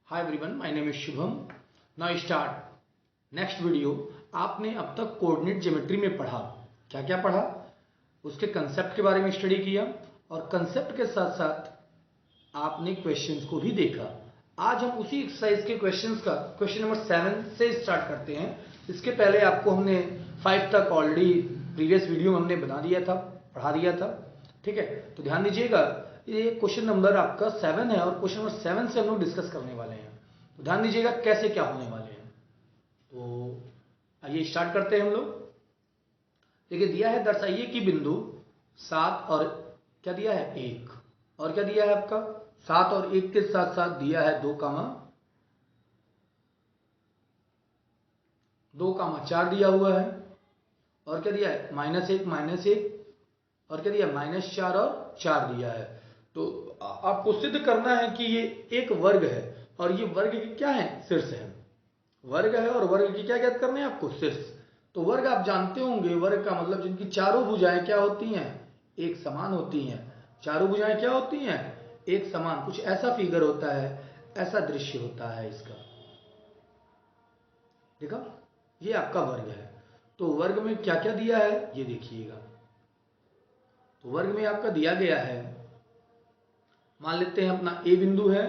Hi everyone, my name is Shubham. Now start next video. आपने अब तक कोऑर्डिनेट ज्योमेट्री में पढ़ा, क्या क्या पढ़ा, उसके कंसेप्ट के बारे में स्टडी किया और कंसेप्ट के साथ साथ आपने क्वेश्चंस को भी देखा। आज हम उसी एक्सरसाइज के क्वेश्चंस का क्वेश्चन नंबर 7 से स्टार्ट करते हैं। इसके पहले आपको हमने 5 तक ऑलरेडी प्रीवियस वीडियो में हमने बना दिया था, पढ़ा दिया था। ठीक है, तो ध्यान दीजिएगा, ये क्वेश्चन नंबर आपका 7 है और क्वेश्चन नंबर 7 से हम लोग डिस्कस करने वाले हैं। तो ध्यान दीजिएगा कैसे क्या होने वाले हैं। तो आइए स्टार्ट करते हैं हम लोग। देखिए दिया है, दर्शाइए कि बिंदु 7 और क्या दिया है 1 और क्या दिया है आपका 7 और 1 के साथ साथ दिया है 2,4 दिया हुआ है और क्या दिया है -1 और क्या दिया -4 और 4 दिया है। तो आपको सिद्ध करना है कि ये एक वर्ग है और ये वर्ग की क्या है, शीर्ष है। वर्ग है और वर्ग की क्या ज्ञात करनी है आपको, शीर्ष। तो वर्ग आप जानते होंगे, वर्ग का मतलब जिनकी चारों भुजाएं क्या होती हैं, एक समान होती हैं। चारों भुजाएं क्या होती हैं, एक समान। कुछ ऐसा फिगर होता है, ऐसा दृश्य होता है इसका। देखा, ये आपका वर्ग है। तो वर्ग में क्या क्या दिया है ये देखिएगा। तो वर्ग में आपका दिया गया है, मान लेते हैं अपना ए बिंदु है,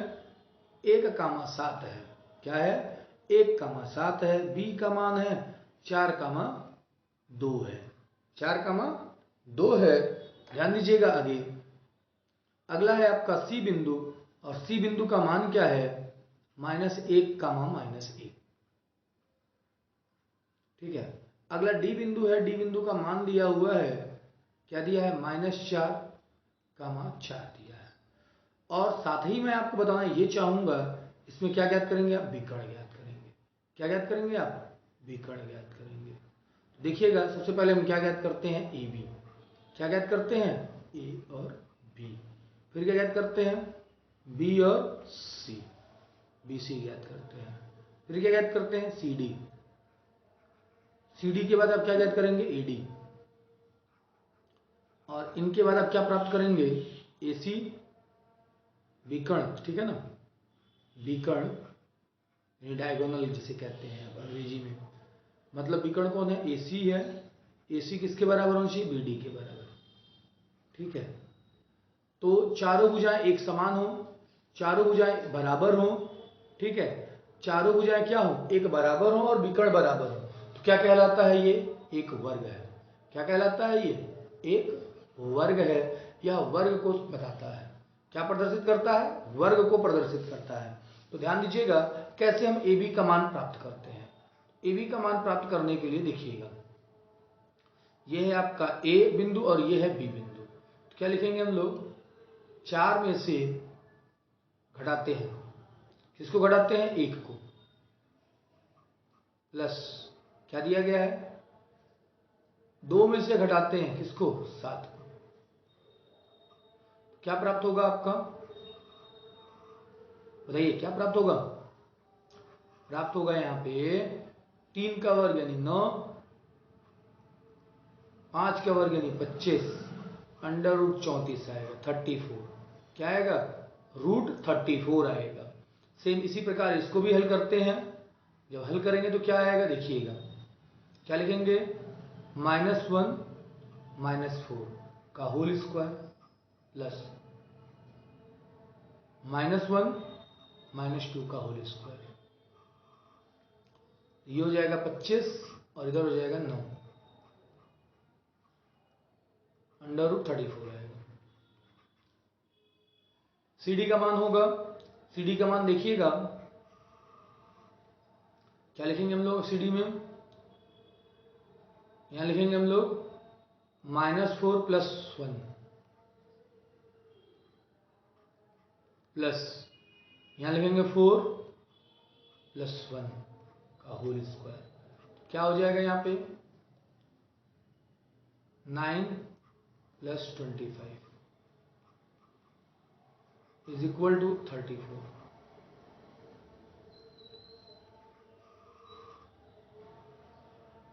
1,7 है, क्या है 1,7 है। बी का मान है 4,2 है, 4,2 है। ध्यान दीजिएगा आगे अगला है आपका सी बिंदु और सी बिंदु का मान क्या है -1, ठीक है। अगला डी बिंदु है, डी बिंदु का मान दिया हुआ है, क्या दिया है -4,4 दिया है। और साथ ही मैं आपको बताना ये चाहूंगा, इसमें क्या ज्ञात करेंगे आप, विकर्ण ज्ञात करेंगे। क्या ज्ञात करेंगे आप, विकर्ण ज्ञात करेंगे। देखिएगा सबसे पहले हम क्या ज्ञात करते हैं, ए बी। क्या ज्ञात करते हैं, ए और बी। फिर क्या ज्ञात करते हैं, बी और सी, बी सी ज्ञात करते हैं। फिर क्या ज्ञात करते हैं, सी डी। सी डी के बाद आप क्या ज्ञात करेंगे, ए डी। और इनके बाद आप क्या प्राप्त करेंगे, ए सी विकर्ण, ठीक है ना, विकर्ण डायगोनल जिसे कहते हैं अंग्रेजी में। मतलब विकर्ण कौन है, AC है। AC किसके बराबर होना चाहिए, BD के बराबर, ठीक है। तो चारों भुजाएं एक समान हो, चारों भुजाएं बराबर हो, ठीक है। चारों भुजाएं क्या हो, एक बराबर हो और विकर्ण बराबर हो, तो क्या कहलाता है, ये एक वर्ग है। क्या कहलाता है, ये एक वर्ग है। यह वर्ग को बताता है, क्या प्रदर्शित करता है, वर्ग को प्रदर्शित करता है। तो ध्यान दीजिएगा कैसे हम AB का मान प्राप्त करते हैं। AB का मान प्राप्त करने के लिए देखिएगा, यह है आपका A बिंदु और यह है B बिंदु। तो क्या लिखेंगे हम लोग, 4 में से घटाते हैं, किसको घटाते हैं, 1 को, प्लस क्या दिया गया है, 2 में से घटाते हैं किसको, 7 को। क्या प्राप्त होगा आपका, बताइए क्या प्राप्त होगा। प्राप्त होगा यहां पे 3 का वर्ग यानी 9, 5 का वर्ग यानी 25, √34 आएगा 34। क्या आएगा, √34 आएगा। सेम इसी प्रकार इसको भी हल करते हैं। जब हल करेंगे तो क्या आएगा, देखिएगा क्या लिखेंगे, -1 -4 का होल स्क्वायर प्लस -1 -2 का होल स्क्वायर। ये हो जाएगा 25 और इधर हो जाएगा 9, √34 आएगा। CD का मान होगा, CD का मान देखिएगा क्या लिखेंगे हम लोग CD में, यहां लिखेंगे हम लोग -4 + 1 प्लस यहां लिखेंगे 4 + 1 का होल स्क्वायर। क्या हो जाएगा यहां पे 9 + 25 = 34।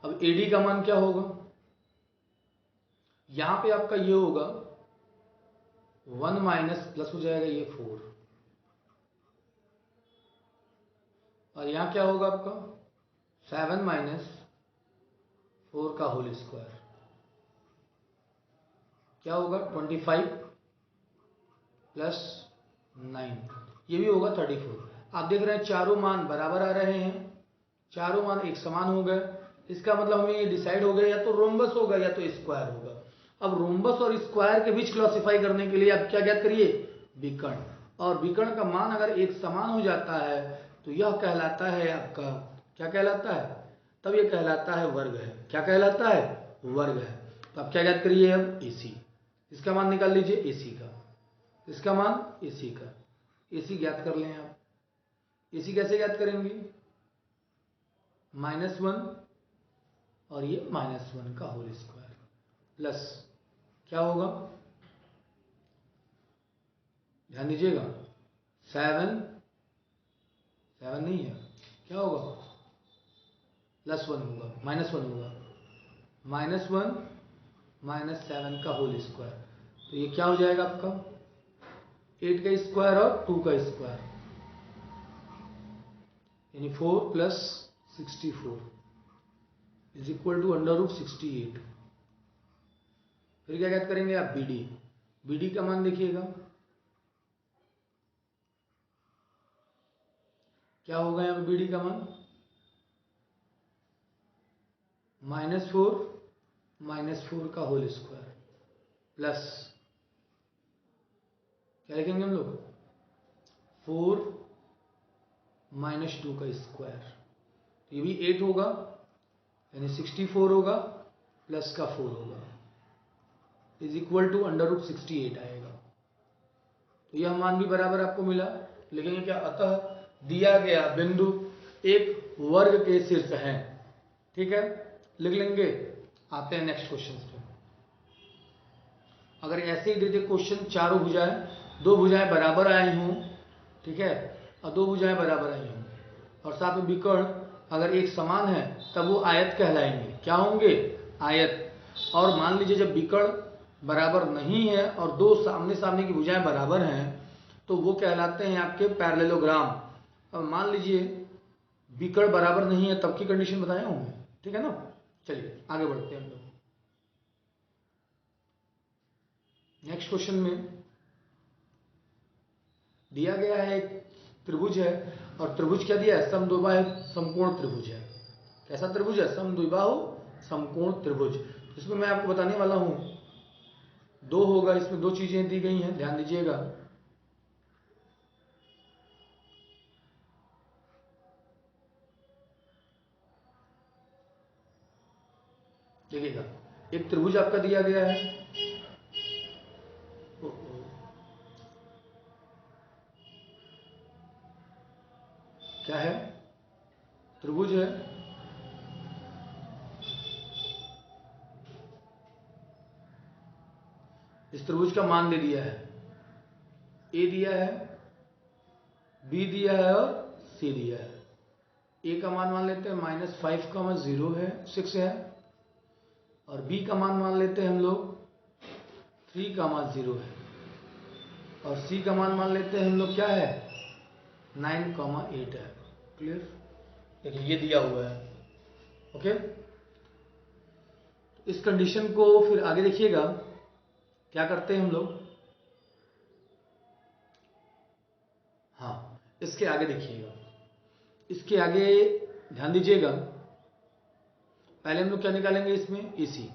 अब AD का मान क्या होगा, यहां पे आपका ये होगा 1 माइनस प्लस हो जाएगा ये 4 और यहाँ क्या होगा आपका 7 माइनस 4 का होल स्क्वायर क्या होगा 25 प्लस 9, ये भी होगा 34। आप देख रहे हैं चारों मान बराबर आ रहे हैं, चारों मान एक समान हो गए। इसका मतलब हमें ये डिसाइड हो गया या तो रोम्बस होगा या तो स्क्वायर होगा। अब रोम्बस और स्क्वायर के बीच क्लासिफाई करने के लिए आप क्या ज्ञात करिए विकर्ण, और विकर्ण का मान अगर एक समान हो जाता है तो यह कहलाता है आपका क्या कहलाता है, तब यह कहलाता है वर्ग है। क्या कहलाता है वर्ग है। तो आप क्या ज्ञात करिए अब AC, इसका मान निकाल लीजिए AC का, इसका मान AC का, AC ज्ञात कर लें आप। AC कैसे ज्ञात करेंगे -1 और ये -1 का होल स्क्वायर प्लस क्या होगा ध्यान दीजिएगा 7 नहीं है, क्या होगा +1 होगा -1 होगा -1 -7 का होल स्क्वायर। तो ये क्या हो जाएगा आपका 8 का स्क्वायर और 2 का स्क्वायर यानी 4 + 64 इज इक्वल टू √68। फिर क्या ज्ञात करेंगे आप BD का मान देखिएगा क्या होगा यहाँ पे BD का मान -4 का होल स्क्वायर प्लस क्या लिखेंगे हम लोग 4 - 2 का स्क्वायर, ये भी 8 होगा यानी 64 होगा प्लस का 4 होगा इज इक्वल टू √68 आएगा। तो यह मान भी बराबर आपको मिला। लेकिन क्या अतः दिया गया बिंदु एक वर्ग के शीर्ष है। ठीक है, लिख लेंगे। आते हैं नेक्स्ट क्वेश्चन पे। अगर ऐसे ही दे दे क्वेश्चन चारों भुजाएं, दो भुजाएं बराबर आई हों, ठीक है, और दो भुजाएं बराबर आई हों और साथ में विकर्ण अगर एक समान है तब वो आयत कहलाएंगे। क्या होंगे आयत। और मान लीजिए जब विकर्ण बराबर नहीं है और दो सामने सामने की भुजाएं बराबर हैं तो वो कहलाते हैं आपके पैरेललोग्राम। अब मान लीजिए विकर्ण बराबर नहीं है तब की कंडीशन बताए होंगे, ठीक है ना। चलिए आगे बढ़ते हैं हम लोग। नेक्स्ट क्वेश्चन में दिया गया है एक त्रिभुज है और त्रिभुज क्या दिया है समद्विबाहु समकोण त्रिभुज है। कैसा त्रिभुज है समद्विबाहु समकोण त्रिभुज। इसमें मैं आपको बताने वाला हूं दो होगा, इसमें दो चीजें दी गई हैं, ध्यान दीजिएगा। देखिएगा एक त्रिभुज आपका दिया गया है, क्या है त्रिभुज है, इस त्रिभुज का मान दे दिया है, ए दिया है, बी दिया है और सी दिया है। ए का मान लेते हैं -5, 6 है और बी का मान लेते हैं हम लोग 3, 0 है और सी का मान लेते हैं हम लोग क्या है 9, 8 है। क्लियर। देखिए ये दिया हुआ है। ओके, इस कंडीशन को फिर आगे देखिएगा क्या करते हैं हम लोग। हाँ, इसके आगे देखिएगा, इसके आगे ध्यान दीजिएगा। पहले हम लोग क्या निकालेंगे इसमें AC।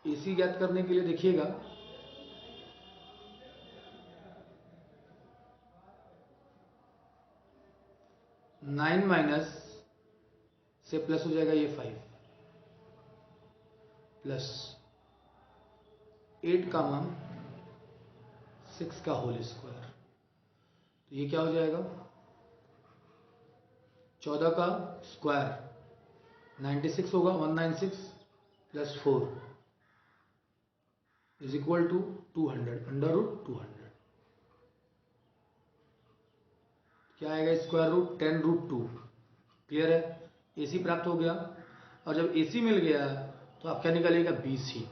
AC ज्ञात करने के लिए देखिएगा नाइन माइनस से प्लस हो जाएगा ये 5 प्लस 8 का मान 6 का होल स्क्वायर। तो ये क्या हो जाएगा 14 का स्क्वायर 96 होगा 196 प्लस 4 इज इक्वल टू 200 √200। क्या आएगा स्क्वायर रूट 10√2। क्लियर है, AC प्राप्त हो गया। और जब AC मिल गया तो आप क्या निकालिएगा BC।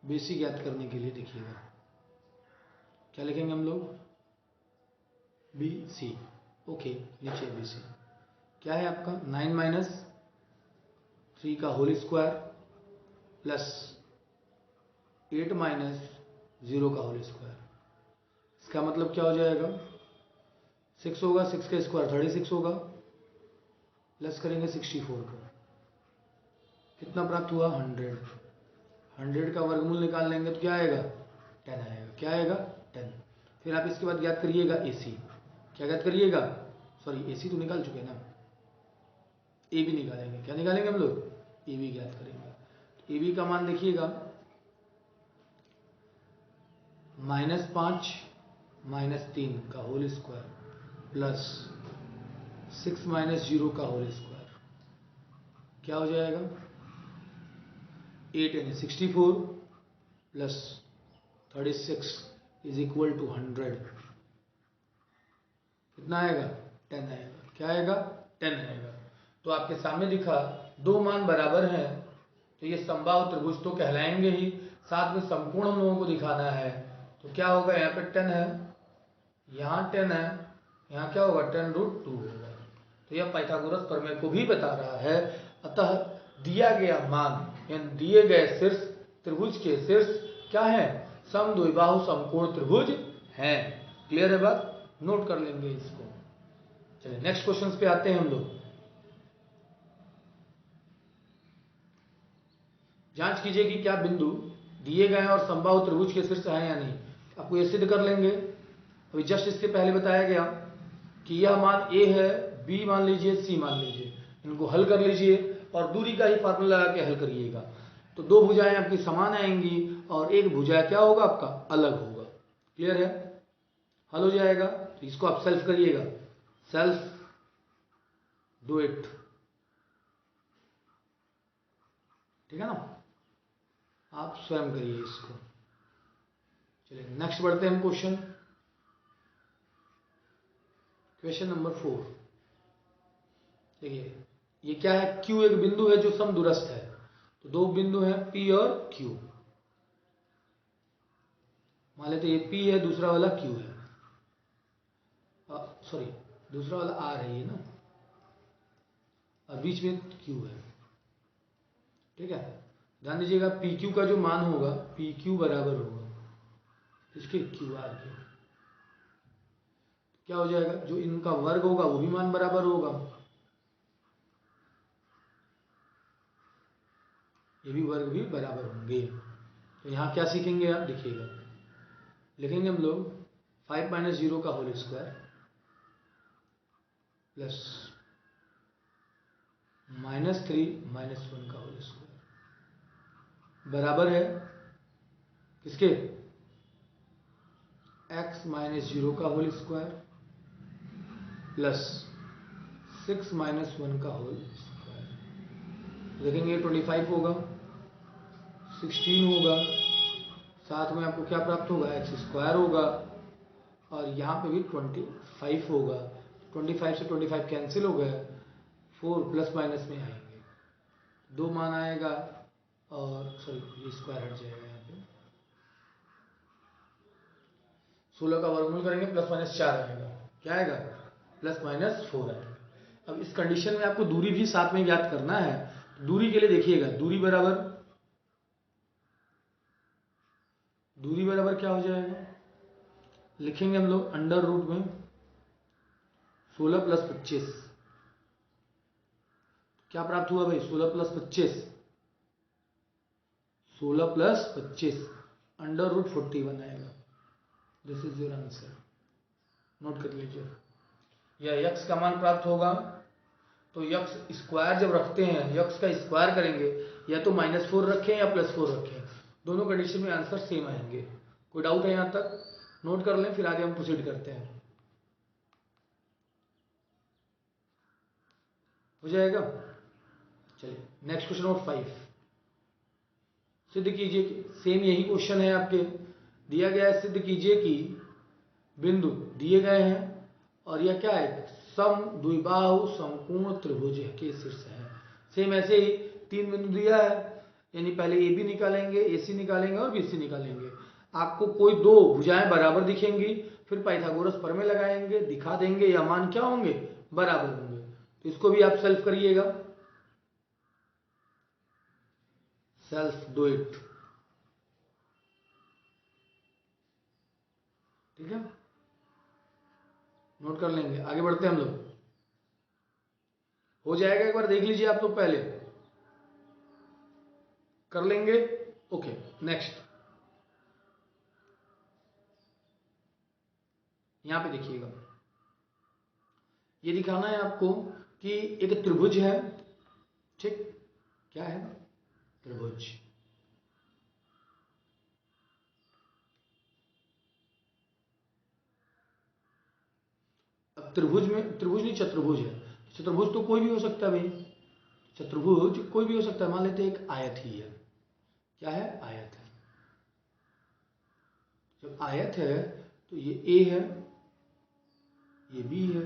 BC ज्ञात करने के लिए देखिएगा क्या लिखेंगे हम लोग, BC। ओके, नीचे BC क्या है आपका 9 माइनस 3 का होल स्क्वायर प्लस 8 माइनस 0 का होल स्क्वायर। इसका मतलब क्या हो जाएगा, 6 होगा, 6 का स्क्वायर 36 होगा, प्लस करेंगे 64 का, कितना प्राप्त हुआ 100। 100 का वर्गमूल निकाल लेंगे तो क्या आएगा 10 आएगा। क्या आएगा 10। फिर आप इसके बाद ज्ञात करिएगा AC। क्या ज्ञात करिएगा, सॉरी AC तो निकाल चुके हैं ना, AB निकालेंगे। क्या निकालेंगे हम लोग, AB ज्ञात करेंगे। AB का मान देखिएगा -5 -3 का होल स्क्वायर प्लस 6 -0 का होल स्क्वायर क्या हो जाएगा 8 यानी 64 प्लस 36 इज इक्वल टू 100। कितना आएगा 10 आएगा। क्या आएगा 10 आएगा। तो आपके सामने दिखा दो मान बराबर हैं तो ये समबाहु त्रिभुज तो कहलाएंगे ही, साथ में समकोण हम लोगों को दिखाना है। तो क्या होगा, यहाँ पे 10 है, यहाँ 10 है, यहाँ क्या होगा 10√2 होगा। तो यह पाइथागोरस प्रमेय को भी बता रहा है। अतः दिया गया मान यानी दिए गए शीर्ष त्रिभुज के शीर्ष क्या है, समद्विबाहु समकोण त्रिभुज है। क्लियर है बात, नोट कर लेंगे इसको। चलिए नेक्स्ट क्वेश्चन पे आते हैं हम लोग। जांच कीजिए कि क्या बिंदु दिए गए और समबाहु त्रिभुज के शीर्ष है या नहीं। आपको ये सिद्ध कर लेंगे। अभी जस्ट इसके पहले बताया गया कि यह मान A है, B मान लीजिए, C मान लीजिए। इनको हल कर लीजिए और दूरी का ही फार्मूला लगा के हल करिएगा। तो दो भुजाएं आपकी समान आएंगी और एक भुजा क्या होगा आपका अलग होगा। क्लियर है, हल हो जाएगा। तो इसको आप सेल्फ करिएगा, सेल्फ डू इट। ठीक है ना, आप स्वयं करिए इसको। चलिए नेक्स्ट बढ़ते हैं हम क्वेश्चन नंबर 4। देखिए ये क्या है, Q एक बिंदु है जो समदूरस्थ है। तो दो बिंदु हैं P और Q। मान लेते ये P है, दूसरा वाला Q है, सॉरी दूसरा वाला R है ये ना, और बीच में Q है। ठीक है, ध्यान दीजिएगा PQ का जो मान होगा PQ बराबर होगा इसके QR के। क्या हो जाएगा, जो इनका वर्ग होगा वो भी मान बराबर होगा, ये भी वर्ग भी बराबर होंगे। तो यहाँ क्या सीखेंगे आप देखिएगा, लिखेंगे हम लोग 5 - 0 का होल स्क्वायर प्लस -3 - 1 का होल स्क्वायर बराबर है किसके, x - 0 का होल स्क्वायर प्लस 6 - 1 का होल स्क्वायर। देखेंगे 25 होगा, 16 होगा, साथ में आपको क्या प्राप्त होगा x स्क्वायर होगा, और यहाँ पे भी 25 होगा। 25 से 25 कैंसिल हो गया, 4 प्लस माइनस में आएंगे, दो मान आएगा और सॉरी ये स्क्वायर हट जाएगा। यहाँ पे 16 का वर्गमूल करेंगे प्लस माइनस 4 आएगा। क्या आएगा प्लस माइनस 4 आएगा। अब इस कंडीशन में आपको दूरी भी साथ में ज्ञात करना है। दूरी के लिए देखिएगा, दूरी बराबर क्या हो जाएगा, लिखेंगे हम लोग अंडर रूट में 16 + 25। क्या प्राप्त हुआ भाई 16 + 25, 16 + 25 अंडर रूट 41 आएगा। This is your answer, note कर लीजिए। यह यक्स का मान प्राप्त होगा। तो यक्स स्क्वायर जब रखते हैं, यक्स का स्क्वायर करेंगे, या तो -4 रखें या +4 रखें, दोनों कंडीशन में आंसर सेम आएंगे। कोई डाउट है यहाँ तक, नोट कर लें, फिर आगे हम प्रोसीड करते हैं। हो जाएगा। चलिए नेक्स्ट क्वेश्चन नंबर 5 सिद्ध कीजिए कि सेम यही क्वेश्चन है आपके, दिया गया है सिद्ध कीजिए कि बिंदु दिए गए हैं और यह क्या है समद्विबाहु समकोण त्रिभुज के शीर्ष है। सेम ऐसे ही तीन बिंदु दिया है, यानी पहले ए बी निकालेंगे, ए सी निकालेंगे और बी सी निकालेंगे। आपको कोई दो भुजाएं बराबर दिखेंगी, फिर पाइथागोरस प्रमेय लगाएंगे, दिखा देंगे या मान क्या होंगे, बराबर होंगे। तो इसको भी आप सेल्फ करिएगा, सेल्फ डू इट। ठीक है, नोट कर लेंगे, आगे बढ़ते हैं हम लोग। हो जाएगा, एक बार देख लीजिए आप लोग, पहले कर लेंगे। ओके, नेक्स्ट यहां पे देखिएगा, ये दिखाना है आपको कि एक त्रिभुज है, ठीक, क्या है, त्रिभुज। अब त्रिभुज में, त्रिभुज नहीं चतुर्भुज है, चतुर्भुज तो कोई भी हो सकता है भाई, चतुर्भुज कोई भी हो सकता है। मान लेते हैं एक आयत ही है, क्या है, आयत है। जब आयत है तो ये ए है, ये बी है,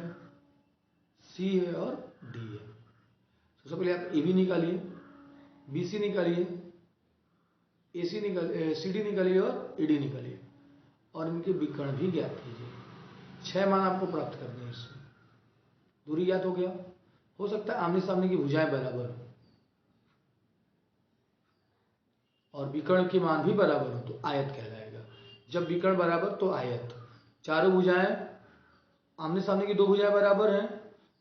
सी है और डी है। सबसे पहले आप ए बी निकालिए, बी सी निकालिए, ए सी निकालिए, सी डी निकालिए और ए डी निकालिए, और इनके विकर्ण भी ज्ञात कीजिए। 6 मान आपको प्राप्त करने हैं इसमें। दूरी ज्ञात हो गया, हो सकता है आमने सामने की भुजाएं बराबर हो और विकर्ण के मान भी बराबर हो तो आयत कहलाएगा। जब विकर्ण बराबर तो आयत। चारों भुजाएं, आमने सामने की दो भुजाएं बराबर हैं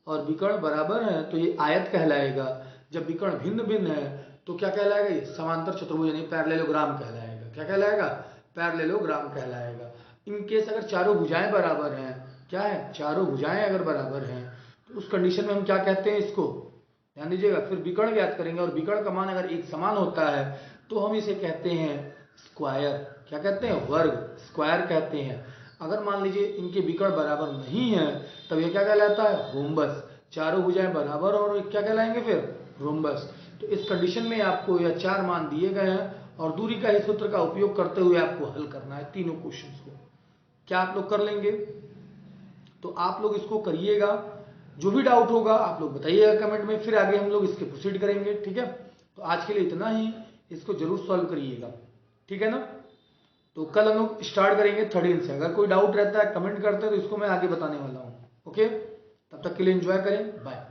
और विकर्ण बराबर हैं तो ये आयत कहलाएगा। जब विकर्ण भिन्न भिन्न है तो क्या कहलाएगा, ये समांतर चतुर्भुज यानी पैरेललोग्राम कहलाएगा। क्या कहलाएगा, पैरेललोग्राम कहलाएगा। इन केस अगर चारों भुजाएं बराबर हैं, क्या है, चारों भुजाएं अगर बराबर हैं तो उस कंडीशन में हम क्या कहते हैं, इसको ध्यान दीजिएगा। फिर विकर्ण ज्ञात करेंगे और विकर्ण का मान अगर एक समान होता है तो हम इसे कहते हैं स्क्वायर। क्या कहते हैं, वर्ग, स्क्वायर कहते हैं। अगर मान लीजिए इनके विकर्ण बराबर नहीं है तब ये क्या कहलाता है, रोम्बस। चारों भुजाएं बराबर और क्या कहलाएंगे फिर, रोम्बस। तो इस कंडीशन में आपको यह 4 मान दिए गए हैं और दूरी का ही सूत्र का उपयोग करते हुए आपको हल करना है तीनों क्वेश्चंस को। क्या आप लोग कर लेंगे, तो आप लोग इसको करिएगा। जो भी डाउट होगा आप लोग बताइएगा कमेंट में, फिर आगे हम लोग इसके प्रोसीड करेंगे। ठीक है, तो आज के लिए इतना ही, इसको जरूर सॉल्व करिएगा, ठीक है ना। तो कल हम लोग स्टार्ट करेंगे 13 से। अगर कोई डाउट रहता है कमेंट करते हैं तो इसको मैं आगे बताने वाला हूँ। ओके, तब तक के लिए एंजॉय करें, बाय।